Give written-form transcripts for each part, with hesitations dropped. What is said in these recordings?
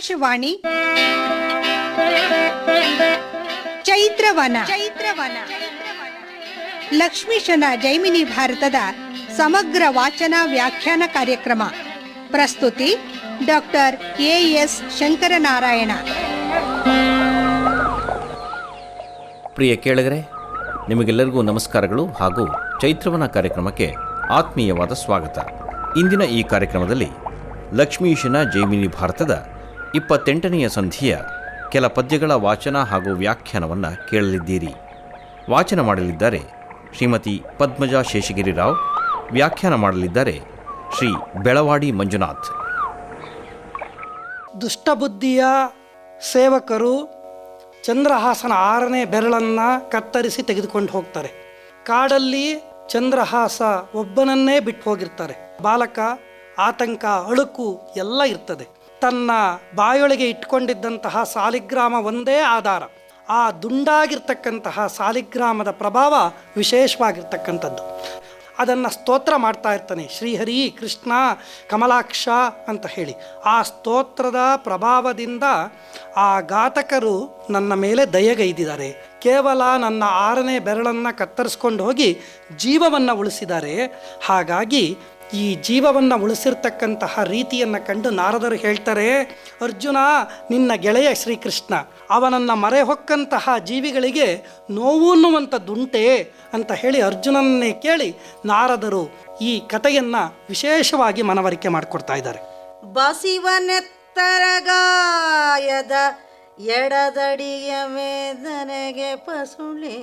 ಆಕಾಶವಾಣಿ ಚೈತ್ರವನ ಲಕ್ಷ್ಮೀಶನ ಜೈಮಿನಿ ಭಾರತದ ಸಮಗ್ರ ವಾಚನ ವ್ಯಾಖ್ಯಾನ ಕಾರ್ಯಕ್ರಮ. ಪ್ರಸ್ತುತಿ ಡಾಕ್ಟರ್ ಎಎಸ್ ಶಂಕರನಾರಾಯಣ. ಪ್ರಿಯ ಕೇಳಿಗರೆ, ನಿಮಗೆಲ್ಲರಿಗೂ ನಮಸ್ಕಾರಗಳು ಹಾಗೂ ಚೈತ್ರವನ ಕಾರ್ಯಕ್ರಮಕ್ಕೆ ಆತ್ಮೀಯವಾದ ಸ್ವಾಗತ. ಇಂದಿನ ಈ ಕಾರ್ಯಕ್ರಮದಲ್ಲಿ ಲಕ್ಷ್ಮೀಶನ ಜೈಮಿನಿ ಭಾರತದ 28ನೆಯ ಸಂಧಿಯ ಕೆಲ ಪದ್ಯಗಳ ವಾಚನ ಹಾಗೂ ವ್ಯಾಖ್ಯಾನವನ್ನು ಕೇಳಲಿದ್ದೀರಿ. ವಾಚನ ಮಾಡಲಿದ್ದಾರೆ ಶ್ರೀಮತಿ ಪದ್ಮಜಾ ಶೇಷಗಿರಿರಾವ್. ವ್ಯಾಖ್ಯಾನ ಮಾಡಲಿದ್ದಾರೆ ಶ್ರೀ ಬೆಳವಾಡಿ ಮಂಜುನಾಥ್. ದುಷ್ಟಬುದ್ಧಿಯ ಸೇವಕರು ಚಂದ್ರಹಾಸನ 6ನೇ ಬೆರಳನ್ನು ಕತ್ತರಿಸಿ ತೆಗೆದುಕೊಂಡು ಹೋಗ್ತಾರೆ. ಕಾಡಲ್ಲಿ ಚಂದ್ರಹಾಸ ಒಬ್ಬನನ್ನೇ ಬಿಟ್ಟು ಹೋಗಿರ್ತಾರೆ. ಬಾಲಕ ಆತಂಕ, ಅಳುಕು ಎಲ್ಲ ಇರ್ತದೆ. ತನ್ನ ಬಾಯೊಳಗೆ ಇಟ್ಕೊಂಡಿದ್ದಂತಹ ಸಾಲಿಗ್ರಾಮ ಒಂದೇ ಆಧಾರ. ಆ ದುಂಡಾಗಿರ್ತಕ್ಕಂತಹ ಸಾಲಿಗ್ರಾಮದ ಪ್ರಭಾವ ವಿಶೇಷವಾಗಿರ್ತಕ್ಕಂಥದ್ದು. ಅದನ್ನು ಸ್ತೋತ್ರ ಮಾಡ್ತಾ ಇರ್ತಾನೆ, ಶ್ರೀಹರಿ ಕೃಷ್ಣ ಕಮಲಾಕ್ಷ ಅಂತ ಹೇಳಿ. ಆ ಸ್ತೋತ್ರದ ಪ್ರಭಾವದಿಂದ ಆ ಘಾತಕರು ನನ್ನ ಮೇಲೆ ದಯೆಗೈದಿದ್ದಾರೆ. ಕೇವಲ ನನ್ನ 6ನೇ ಬೆರಳನ್ನು ಕತ್ತರಿಸ್ಕೊಂಡು ಹೋಗಿ ಜೀವವನ್ನು ಉಳಿಸಿದ್ದಾರೆ. ಹಾಗಾಗಿ ಈ ಜೀವವನ್ನು ಉಳಿಸಿರ್ತಕ್ಕಂತಹ ರೀತಿಯನ್ನು ಕಂಡು ನಾರದರು ಹೇಳ್ತಾರೆ, ಅರ್ಜುನ ನಿನ್ನ ಗೆಳೆಯ ಶ್ರೀಕೃಷ್ಣ, ಅವನನ್ನು ಮರೆ ಹೊಕ್ಕಂತಹ ಜೀವಿಗಳಿಗೆ ನೋವು ಅನ್ನುವಂಥದ್ದುಂಟೆ ಅಂತ ಹೇಳಿ ಅರ್ಜುನನ್ನೇ ಕೇಳಿ ನಾರದರು ಈ ಕಥೆಯನ್ನು ವಿಶೇಷವಾಗಿ ಮನವರಿಕೆ ಮಾಡಿಕೊಡ್ತಾ ಇದ್ದಾರೆ. ಬಸಿವನೆತ್ತರಗಾಯದ ಎಡದಡಿಯ ಮೇದನೆಗೆ ಪಸುಳೆ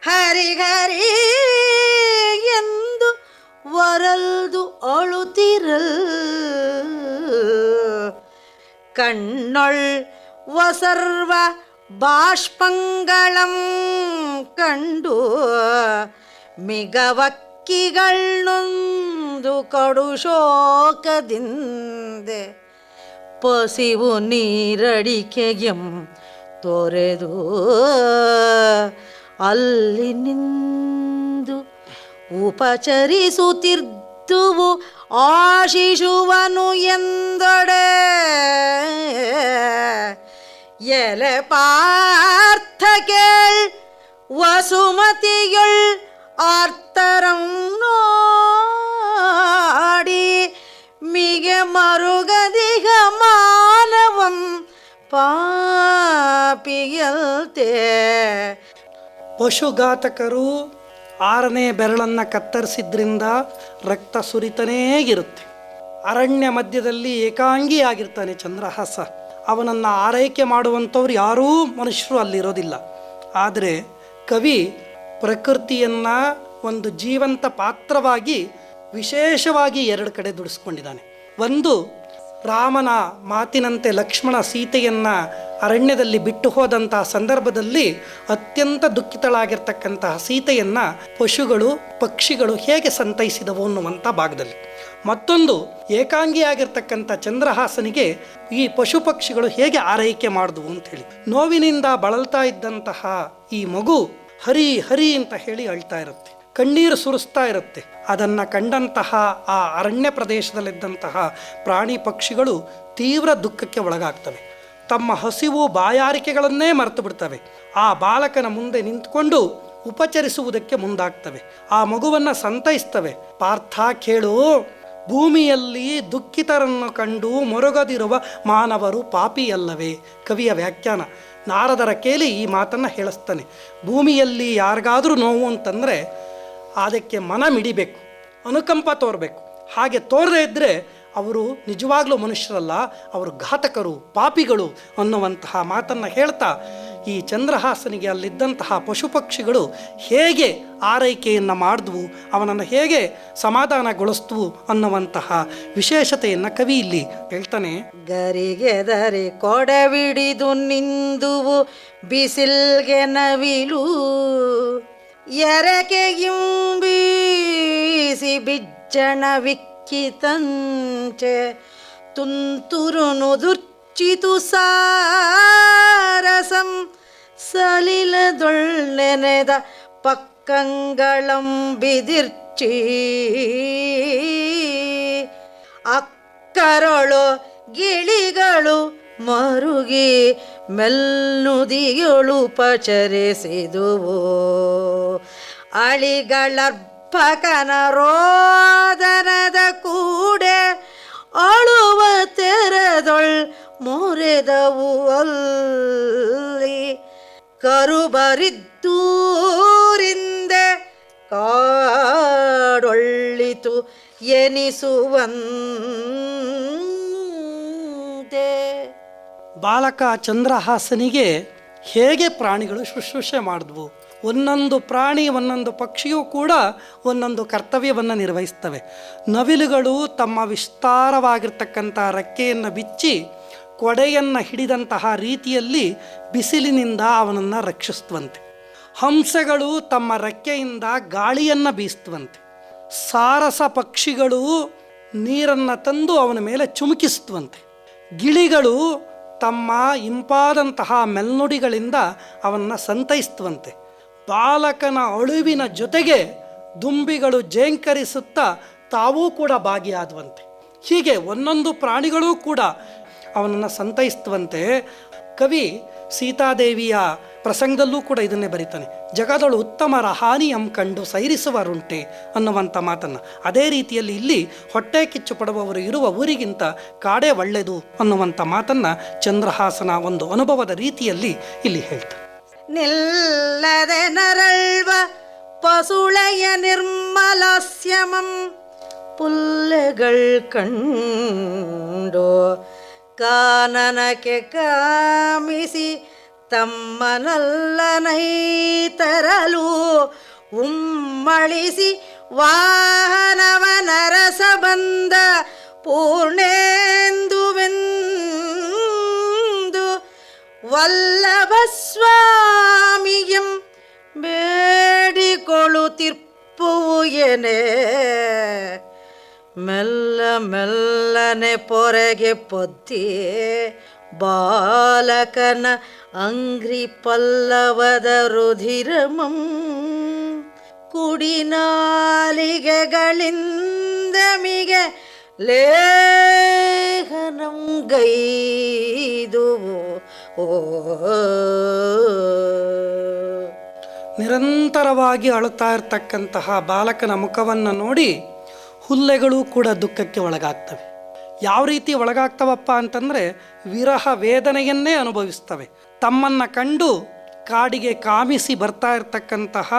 ಹರಿಗರಿ ಎಂದು ವರಲ್ದು ಅಳುತ್ತಿರಲ್ ಕಣ್ಣೊಳ್ ವಸರ್ವ ಬಾಷ್ಪಂಗಳಂ ಕಂಡು ಮಿಗವಕ್ಕಿಗಳನ್ನೊಂದು ಕಡು ಶೋಕದಿಂದೆ ಪಸಿವು ನೀರಡಿಕೆಯಂ ತೊರೆದು ಅಲ್ಲಿ ನಿಂದು ಉಪಚರಿಸುತ್ತಿದ್ದುವು ಆಶಿಸುವನು ಎಂದೊಡೆ ಎಲೆ ಪಾರ್ಥ ಕೇಳ್ ವಸುಮತಿಯುಳ್ ಆರ್ತರಂ ನೋಡಿ ಮಿಗೆ ಮರುಗದಿಗ ಮಾನವಂ ಪಾಪಿಯಲ್ತೆ. ಪಶುಘಾತಕರು 6ನೇ ಬೆರಳನ್ನು ಕತ್ತರಿಸಿದ್ರಿಂದ ರಕ್ತ ಸುರಿತನೇ ಇರುತ್ತೆ. ಅರಣ್ಯ ಮಧ್ಯದಲ್ಲಿ ಏಕಾಂಗಿಯಾಗಿರ್ತಾನೆ ಚಂದ್ರಹಾಸ. ಅವನನ್ನು ಆರೈಕೆ ಮಾಡುವಂಥವ್ರು ಯಾರೂ ಮನುಷ್ಯರು ಅಲ್ಲಿರೋದಿಲ್ಲ. ಆದರೆ ಕವಿ ಪ್ರಕೃತಿಯನ್ನು ಒಂದು ಜೀವಂತ ಪಾತ್ರವಾಗಿ ವಿಶೇಷವಾಗಿ 2 ಕಡೆ ದುಡಿಸ್ಕೊಂಡಿದ್ದಾನೆ. ಒಂದು, ರಾಮನ ಮಾತಿನಂತೆ ಲಕ್ಷ್ಮಣ ಸೀತೆಯನ್ನು ಅರಣ್ಯದಲ್ಲಿ ಬಿಟ್ಟು ಹೋದಂತಹ ಸಂದರ್ಭದಲ್ಲಿ ಅತ್ಯಂತ ದುಃಖಿತಳಾಗಿರ್ತಕ್ಕಂತಹ ಸೀತೆಯನ್ನು ಪಶುಗಳು ಪಕ್ಷಿಗಳು ಹೇಗೆ ಸಂತೈಸಿದವು ಅನ್ನುವಂಥ ಭಾಗದಲ್ಲಿ. ಮತ್ತೊಂದು, ಏಕಾಂಗಿಯಾಗಿರ್ತಕ್ಕಂಥ ಚಂದ್ರಹಾಸನಿಗೆ ಈ ಪಶು ಪಕ್ಷಿಗಳು ಹೇಗೆ ಆರೈಕೆ ಮಾಡಿದವು ಅಂಥೇಳಿ. ನೋವಿನಿಂದ ಬಳಲ್ತಾ ಇದ್ದಂತಹ ಈ ಮಗು ಹರಿ ಹರಿ ಅಂತ ಹೇಳಿ ಅಳ್ತಾ ಇರುತ್ತೆ, ಕಣ್ಣೀರು ಸುರಿಸ್ತಾ ಇರುತ್ತೆ. ಅದನ್ನು ಕಂಡಂತಹ ಆ ಅರಣ್ಯ ಪ್ರದೇಶದಲ್ಲಿದ್ದಂತಹ ಪ್ರಾಣಿ ಪಕ್ಷಿಗಳು ತೀವ್ರ ದುಃಖಕ್ಕೆ ಒಳಗಾಗ್ತವೆ. ತಮ್ಮ ಹಸಿವು ಬಾಯಾರಿಕೆಗಳನ್ನೇ ಮರೆತು ಬಿಡ್ತವೆ. ಆ ಬಾಲಕನ ಮುಂದೆ ನಿಂತ್ಕೊಂಡು ಉಪಚರಿಸುವುದಕ್ಕೆ ಮುಂದಾಗ್ತವೆ. ಆ ಮಗುವನ್ನು ಸಂತೈಸ್ತವೆ. ಪಾರ್ಥ ಕೇಳು, ಭೂಮಿಯಲ್ಲಿ ದುಃಖಿತರನ್ನು ಕಂಡು ಮೊರಗದಿರುವ ಮಾನವರು ಪಾಪಿಯಲ್ಲವೇ? ಕವಿಯ ವ್ಯಾಖ್ಯಾನ. ನಾರದರ ಕೇಳಿ ಈ ಮಾತನ್ನು ಹೇಳಿಸ್ತಾನೆ. ಭೂಮಿಯಲ್ಲಿ ಯಾರಿಗಾದರೂ ನೋವು ಅಂತಂದರೆ ಅದಕ್ಕೆ ಮನ ಮಿಡಿಬೇಕು, ಅನುಕಂಪ ತೋರಬೇಕು. ಹಾಗೆ ತೋರದೇ ಇದ್ದರೆ ಅವರು ನಿಜವಾಗ್ಲೂ ಮನುಷ್ಯರಲ್ಲ, ಅವರು ಘಾತಕರು, ಪಾಪಿಗಳು ಅನ್ನುವಂತಹ ಮಾತನ್ನು ಹೇಳ್ತಾ ಈ ಚಂದ್ರಹಾಸನಿಗೆ ಅಲ್ಲಿದ್ದಂತಹ ಪಶು ಪಕ್ಷಿಗಳು ಹೇಗೆ ಆರೈಕೆಯನ್ನು ಮಾಡಿದ್ವು, ಅವನನ್ನು ಹೇಗೆ ಸಮಾಧಾನಗೊಳಿಸಿದ್ವು ಅನ್ನುವಂತಹ ವಿಶೇಷತೆಯನ್ನು ಕವಿ ಇಲ್ಲಿ ಹೇಳ್ತಾನೆ. ಗರಿಗೆದರೆ ಕೊಡವಿಡಿದು ನಿಂದುವು ಬಿಸಿಲ್ಗೆ ನವಿಲು ಎರಕೆಗಿಂಬೀಸಿ ಬಿಜ್ಜಣ ವಿಕ್ಕಿತಂಚೆ ತುಂತುರು ನುದುರ್ಚಿತು ಸಾರಸಂ ಸಲಿಲದೊಳ್ಳೆನೆದ ಪಕ್ಕಂಗಳಂ ಬಿದಿರ್ಚಿ ಅಕ್ಕರೊಳು ಗಿಳಿಗಳು ಮರುಗಿ ಮೆಲ್ನುದಿಯೊಳು ಪಚರಿಸಿದುವು. ಅಳಿಗಳರ್ಭಕನ ರೋದನದ ಕೂಡೆ ಅಳುವ ತೆರೆದೊಳ್ ಮೊರೆದವು ಅಲ್ಲಿ. ಕರುಬರಿದ್ದೂರಿಂದೆ ಕಾಡೊಳ್ಳಿತು ಎನಿಸುವಂತೆ. ಬಾಲಕ ಚಂದ್ರಹಾಸನಿಗೆ ಹೇಗೆ ಪ್ರಾಣಿಗಳು ಶುಶ್ರೂಷೆ ಮಾಡಿದ್ವು. ಒಂದೊಂದು ಪ್ರಾಣಿ ಒಂದೊಂದು ಪಕ್ಷಿಯೂ ಕೂಡ ಒಂದೊಂದು ಕರ್ತವ್ಯವನ್ನು ನಿರ್ವಹಿಸ್ತವೆ. ನವಿಲುಗಳು ತಮ್ಮ ವಿಸ್ತಾರವಾಗಿರ್ತಕ್ಕಂಥ ರೆಕ್ಕೆಯನ್ನು ಬಿಚ್ಚಿ ಕೊಡೆಯನ್ನು ಹಿಡಿದಂತಹ ರೀತಿಯಲ್ಲಿ ಬಿಸಿಲಿನಿಂದ ಅವನನ್ನು ರಕ್ಷಿಸ್ತವಂತೆ. ಹಂಸಗಳು ತಮ್ಮ ರೆಕ್ಕೆಯಿಂದ ಗಾಳಿಯನ್ನು ಬೀಸ್ತವಂತೆ. ಸಾರಸ ಪಕ್ಷಿಗಳು ನೀರನ್ನು ತಂದು ಅವನ ಮೇಲೆ ಚುಮುಕಿಸ್ತವಂತೆ. ಗಿಳಿಗಳು ತಮ್ಮ ಇಂಪಾದಂತಹ ಮೆಲ್ನುಡಿಗಳಿಂದ ಅವನ್ನ ಸಂತೈಸ್ತವಂತೆ. ಬಾಲಕನ ಅಳುವಿನ ಜೊತೆಗೆ ದುಂಬಿಗಳು ಜೇಂಕರಿಸುತ್ತಾ ತಾವೂ ಕೂಡ ಭಾಗಿಯಾದವಂತೆ. ಹೀಗೆ ಒಂದೊಂದು ಪ್ರಾಣಿಗಳೂ ಕೂಡ ಅವನನ್ನು ಸಂತೈಸ್ತವಂತೆ. ಕವಿ ಸೀತಾದೇವಿಯ ಪ್ರಸಂಗದಲ್ಲೂ ಕೂಡ ಇದನ್ನೇ ಬರೀತಾನೆ. ಜಗದಳು ಉತ್ತಮರ ಹಾನಿಯಂ ಕಂಡು ಸೈರಿಸುವರುಂಟೆ ಅನ್ನುವಂಥ ಮಾತನ್ನು. ಅದೇ ರೀತಿಯಲ್ಲಿ ಇಲ್ಲಿ ಹೊಟ್ಟೆ ಕಿಚ್ಚು ಪಡುವವರು ಇರುವ ಊರಿಗಿಂತ ಕಾಡೇ ಒಳ್ಳೆಯದು ಅನ್ನುವಂಥ ಮಾತನ್ನು ಚಂದ್ರಹಾಸನ ಒಂದು ಅನುಭವದ ರೀತಿಯಲ್ಲಿ ಇಲ್ಲಿ ಹೇಳ್ತಾರೆ. ನಿಲ್ಲದೆ ನರಳ್ವ ಪಸುಳೆಯ ನಿರ್ಮಲಾಸ್ಯಮಂ ಪುಲ್ಲೆಗಳ್ ಕಂಡು ಕಾನನಕ್ಕೆ ಕಾಮಿಸಿ ತಮ್ಮನಲ್ಲನೈ ತರಲು ಉಮ್ಮಳಿಸಿ ವಾಹನವ ನರಸ ಬಂದ ಪೂರ್ಣೇಂದುವೆಂದು ವಲ್ಲಭ ಸ್ವಾಮಿಯಂ ಬೇಡಿಕೊಳ್ಳುತ್ತಿರ್ಪುವು ಎನೆ. ಮೆಲ್ಲ ಮೆಲ್ಲನೆ ಪೊರೆಗೆ ಪೊದ್ದಿಯೇ ಬಾಲಕನ ಅಂಗ್ರಿ ಪಲ್ಲವದ ರುಧಿರಮಂ ಕುಡಿನಾಲಿಗೆಗಳಿಂದ ಮಿಗೆ ಲೇಖನಂ ಗೈದುವು. ನಿರಂತರವಾಗಿ ಅಳುತ್ತಾ ಇರತಕ್ಕಂತಹ ಬಾಲಕನ ಮುಖವನ್ನು ನೋಡಿ ಹುಲ್ಲೆಗಳು ಕೂಡ ದುಃಖಕ್ಕೆ ಒಳಗಾಗ್ತವೆ. ಯಾವ ರೀತಿ ಒಳಗಾಗ್ತವಪ್ಪ ಅಂತಂದರೆ ವಿರಹ ವೇದನೆಯನ್ನೇ ಅನುಭವಿಸ್ತವೆ. ತಮ್ಮನ್ನು ಕಂಡು ಕಾಡಿಗೆ ಕಾಮಿಸಿ ಬರ್ತಾ ಇರ್ತಕ್ಕಂತಹ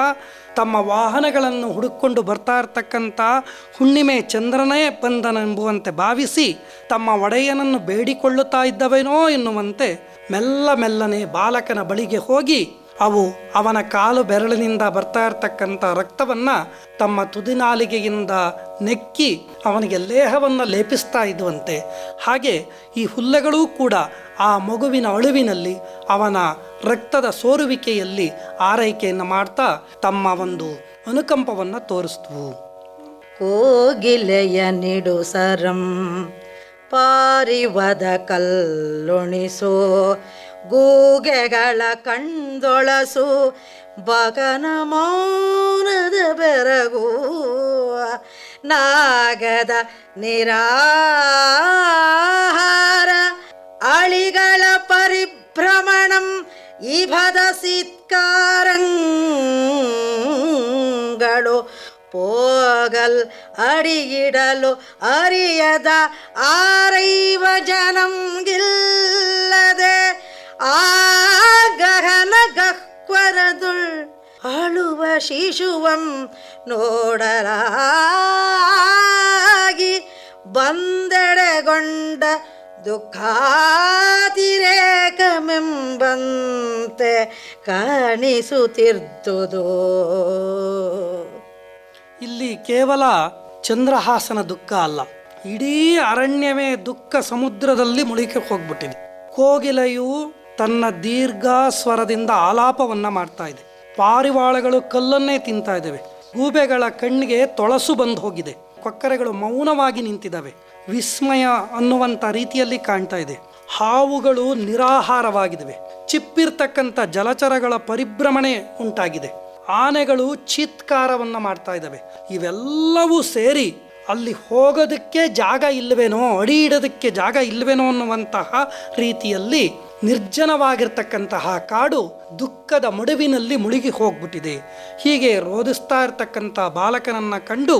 ತಮ್ಮ ವಾಹನಗಳನ್ನು ಹುಡುಕೊಂಡು ಬರ್ತಾ ಇರ್ತಕ್ಕಂಥ ಹುಣ್ಣಿಮೆ ಚಂದ್ರನೇ ಬಂದನೆಂಬುವಂತೆ ಭಾವಿಸಿ ತಮ್ಮ ಒಡೆಯನನ್ನು ಬೇಡಿಕೊಳ್ಳುತ್ತಾ ಇದ್ದವೇನೋ ಎನ್ನುವಂತೆ ಮೆಲ್ಲ ಮೆಲ್ಲನೆ ಬಾಲಕನ ಬಳಿಗೆ ಹೋಗಿ ಅವು ಅವನ ಕಾಲು ಬೆರಳಿನಿಂದ ಬರ್ತಾ ಇರ್ತಕ್ಕಂಥ ರಕ್ತವನ್ನು ತಮ್ಮ ತುದಿನಾಲಿಗೆಯಿಂದ ನೆಕ್ಕಿ ಅವನಿಗೆ ಲೇಹವನ್ನು ಲೇಪಿಸ್ತಾ ಇದ್ದುವಂತೆ. ಹಾಗೆ ಈ ಹುಲ್ಲೆಗಳೂ ಕೂಡ ಆ ಮಗುವಿನ ಅಳುವಿನಲ್ಲಿ ಅವನ ರಕ್ತದ ಸೋರುವಿಕೆಯಲ್ಲಿ ಆರೈಕೆಯನ್ನು ಮಾಡ್ತಾ ತಮ್ಮ ಒಂದು ಅನುಕಂಪವನ್ನು ತೋರಿಸ್ತವು. ಕೋಗಿಲೆಯ ನಿಡು ಸರಂ ಪಾರಿವದ ಕಲ್ಲುಣಿಸೋ ಗೂಗೆಗಳ ಕಣ್ದೊಳಸು ಬಗನ ಮೌನದ ಬೆರಗು ನಾಗದ ನಿರಾಹಾರ ಅಳಿಗಳ ಪರಿಭ್ರಮಣಂ ಇಭದ ಸಿತ್ಕಾರಂಗಳು ಪೋಗಲ್ ಅಡಿಗಿಡಲು ಅರಿಯದ ಆರೈವ ಜನಂಗಿಲ್ಲದೆ ಆ ಗಹನ ಗಹ್ವರದುಳ್ ಅಳುವ ಶಿಶುವಂ ನೋಡಲಾಗಿ ಬಂದೆಡೆಗೊಂಡ ದುಃಖಾತಿರೇಕಮೆಂಬಂತೆ ಕಾಣಿಸುತ್ತಿರ್ತುದು. ಇಲ್ಲಿ ಕೇವಲ ಚಂದ್ರಹಾಸನ ದುಃಖ ಅಲ್ಲ, ಇಡೀ ಅರಣ್ಯವೇ ದುಃಖ ಸಮುದ್ರದಲ್ಲಿ ಮುಳುಗಿ ಹೋಗ್ಬಿಟ್ಟಿದೆ. ಕೋಗಿಲೆಯು ತನ್ನ ದೀರ್ಘ ಸ್ವರದಿಂದ ಆಲಾಪವನ್ನು ಮಾಡ್ತಾ ಇದೆ. ಪಾರಿವಾಳಗಳು ಕಲ್ಲನ್ನೇ ತಿಂತಾ ಇದ್ದಾವೆ. ಗೂಬೆಗಳ ಕಣ್ಣಿಗೆ ತೊಳಸು ಬಂದು ಹೋಗಿದೆ. ಕೊಕ್ಕರೆಗಳು ಮೌನವಾಗಿ ನಿಂತಿದ್ದಾವೆ. ವಿಸ್ಮಯ ಅನ್ನುವಂಥ ರೀತಿಯಲ್ಲಿ ಕಾಣ್ತಾ ಇದೆ. ಹಾವುಗಳು ನಿರಾಹಾರವಾಗಿದ್ದಾವೆ. ಚಿಪ್ಪಿರ್ತಕ್ಕಂಥ ಜಲಚರಗಳ ಪರಿಭ್ರಮಣೆ ಉಂಟಾಗಿದೆ. ಆನೆಗಳು ಚೀತ್ಕಾರವನ್ನು ಮಾಡ್ತಾ ಇದ್ದಾವೆ. ಇವೆಲ್ಲವೂ ಸೇರಿ ಅಲ್ಲಿ ಹೋಗೋದಕ್ಕೆ ಜಾಗ ಇಲ್ಲವೇನೋ, ಅಡಿ ಇಡೋದಕ್ಕೆ ಜಾಗ ಇಲ್ಲವೇನೋ ಅನ್ನುವಂತಹ ರೀತಿಯಲ್ಲಿ ನಿರ್ಜನವಾಗಿರ್ತಕ್ಕಂತಹ ಕಾಡು ದುಃಖದ ಮಡುವಿನಲ್ಲಿ ಮುಳುಗಿ ಹೋಗ್ಬಿಟ್ಟಿದೆ. ಹೀಗೆ ರೋಧಿಸ್ತಾ ಇರ್ತಕ್ಕಂಥ ಬಾಲಕನನ್ನು ಕಂಡು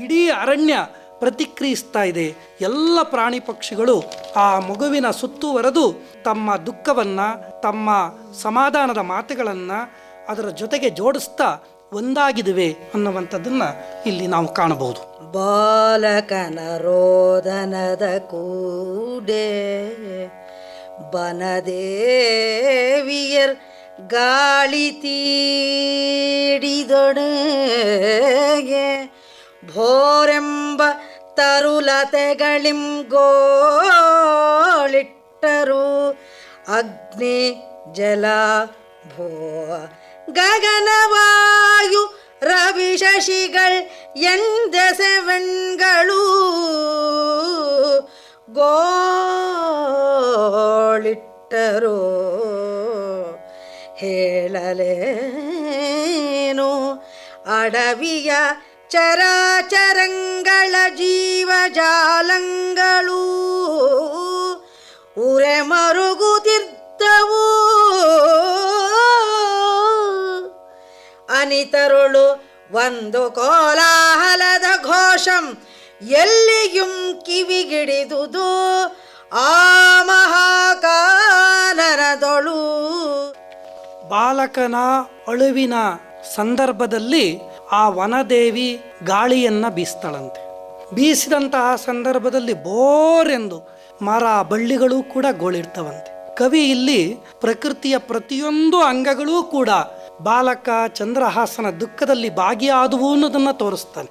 ಇಡೀ ಅರಣ್ಯ ಪ್ರತಿಕ್ರಿಯಿಸ್ತಾ ಇದೆ. ಎಲ್ಲ ಪ್ರಾಣಿ ಪಕ್ಷಿಗಳು ಆ ಮಗುವಿನ ಸುತ್ತುವರೆದು ತಮ್ಮ ದುಃಖವನ್ನು, ತಮ್ಮ ಸಮಾಧಾನದ ಮಾತುಗಳನ್ನು ಅದರ ಜೊತೆಗೆ ಜೋಡಿಸ್ತಾ ಒಂದಾಗಿದುವೆ ಅನ್ನುವಂಥದ್ದನ್ನು ಇಲ್ಲಿ ನಾವು ಕಾಣಬಹುದು. ಬಾಲಕನ ರೋದನದ ಕೂಡೆ ಬನದೇವಿಯರ್ ಗಾಳಿ ತೀಡಿದೊಡೆಗೆ ಭೋರೆಂಬ ತರುಲತೆಗಳಿಂ ಗೋಳಿಟ್ಟರು ಅಗ್ನಿ ಜಲ ಭೋ ಗಗನವಾಯು ರವಿ ಶಶಿಗಳ್ ಎಂದೆಸೆವೆಣ್ಗಳು ಗೋಳಿಟ್ಟರು ಹೇಳಲೇನು ಅಡವಿಯ ಚರಾಚರಂಗಳ ಜೀವಜಾಲಂಗಳು ಉರೆ ಮರುಗುತ್ತಿದ್ದವು. ಅನಿತರುಳು ಒಂದು ಕೋಲಾಹಲದ ಘೋಷಂ ಎಲ್ಲಿಯೂ ಕಿವಿಗಿಡಿದುದು ಆ ಮಹಾಕಾನನದೊಳು. ಬಾಲಕನ ಅಳುವಿನ ಸಂದರ್ಭದಲ್ಲಿ ಆ ವನದೇವಿ ಗಾಳಿಯನ್ನು ಬೀಸ್ತಾಳಂತೆ. ಬೀಸಿದಂತಹ ಸಂದರ್ಭದಲ್ಲಿ ಬೋರೆಂದು ಮರ ಬಳ್ಳಿಗಳು ಕೂಡ ಗೋಳಿರ್ತವಂತೆ. ಕವಿ ಇಲ್ಲಿ ಪ್ರಕೃತಿಯ ಪ್ರತಿಯೊಂದು ಅಂಗಗಳೂ ಕೂಡ ಬಾಲಕ ಚಂದ್ರಹಾಸನ ದುಃಖದಲ್ಲಿ ಭಾಗಿಯಾದವು ಅನ್ನೋದನ್ನು ತೋರಿಸ್ತಾನೆ.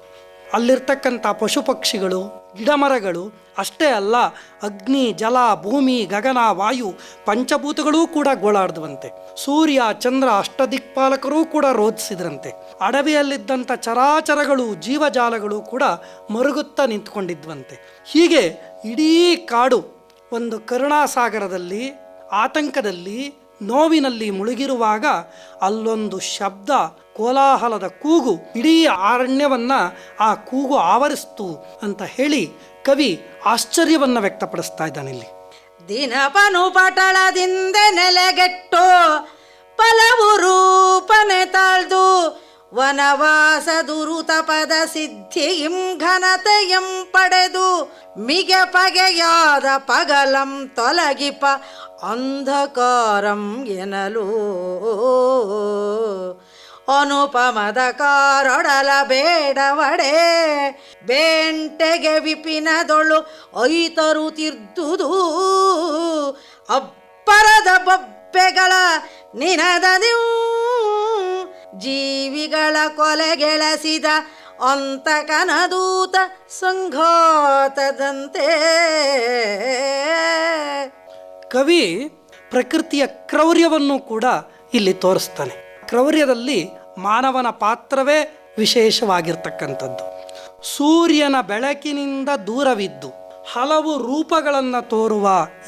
ಅಲ್ಲಿರ್ತಕ್ಕಂಥ ಪಶು ಪಕ್ಷಿಗಳು, ಗಿಡಮರಗಳು ಅಷ್ಟೇ ಅಲ್ಲ, ಅಗ್ನಿ, ಜಲ, ಭೂಮಿ, ಗಗನ, ವಾಯು ಪಂಚಭೂತಗಳೂ ಕೂಡ ಗೋಳಾಡ್ದವಂತೆ. ಸೂರ್ಯ, ಚಂದ್ರ, ಅಷ್ಟದಿಕ್ಪಾಲಕರೂ ಕೂಡ ರೋಧಿಸಿದ್ರಂತೆ. ಅಡವಿಯಲ್ಲಿದ್ದಂಥ ಚರಾಚರಗಳು, ಜೀವಜಾಲಗಳು ಕೂಡ ಮರುಗುತ್ತಾ ನಿಂತ್ಕೊಂಡಿದ್ವಂತೆ. ಹೀಗೆ ಇಡೀ ಕಾಡು ಒಂದು ಕರುಣಾಸಾಗರದಲ್ಲಿ, ಆತಂಕದಲ್ಲಿ, ನೋವಿನಲ್ಲಿ ಮುಳುಗಿರುವಾಗ ಅಲ್ಲೊಂದು ಶಬ್ದ, ಕೋಲಾಹಲದ ಕೂಗು ಇಡೀ ಅರಣ್ಯವನ್ನ ಆ ಕೂಗು ಆವರಿಸ್ತು ಅಂತ ಹೇಳಿ ಕವಿ ಆಶ್ಚರ್ಯವನ್ನು ವ್ಯಕ್ತಪಡಿಸ್ತಾ ಇದ್ದಾನಿಲ್ಲಿ. ದಿನಪನು ಪಟಳದಿಂದ ನೆಲೆಗೆಟ್ಟು ಫಲವು ರೂಪನೆ ತಾಳ್ದು ವನವಾಸ ದುರುತಪದ ಸಿದ್ಧಿಯಂ ಘನತೆಯಂ ಪಡೆದು ಮಿಗೆ ಪಗೆಯಾದ ಪಗಲಂ ತೊಲಗಿಪ ಅಂಧಕಾರಂ ಎನಲು ಅನುಪಮದ ಕಾರೊಡಲ ಬೇಡವಡೆ ಬೇಂಟೆಗೆ ವಿಪಿನದೊಳು ಐತರುತಿರ್ದುದು ಅಬ್ಬರದ ಬೊಬ್ಬೆಗಳ ನಿನದದಿವು ಜೀವಿಗಳ ಕೊಲೆಗೆಳಸಿದ ಅಂತಕನದೂತ ಸಂಘಾತದಂತೆ. ಕವಿ ಪ್ರಕೃತಿಯ ಕ್ರೌರ್ಯವನ್ನು ಕೂಡ ಇಲ್ಲಿ ತೋರಿಸ್ತಾನೆ. ಕ್ರೌರ್ಯದಲ್ಲಿ ಮಾನವನ ಪಾತ್ರವೇ ವಿಶೇಷವಾಗಿರ್ತಕ್ಕಂಥದ್ದು. ಸೂರ್ಯನ ಬೆಳಕಿನಿಂದ ದೂರವಿದ್ದು ಹಲವು ರೂಪಗಳನ್ನು ತೋರುವ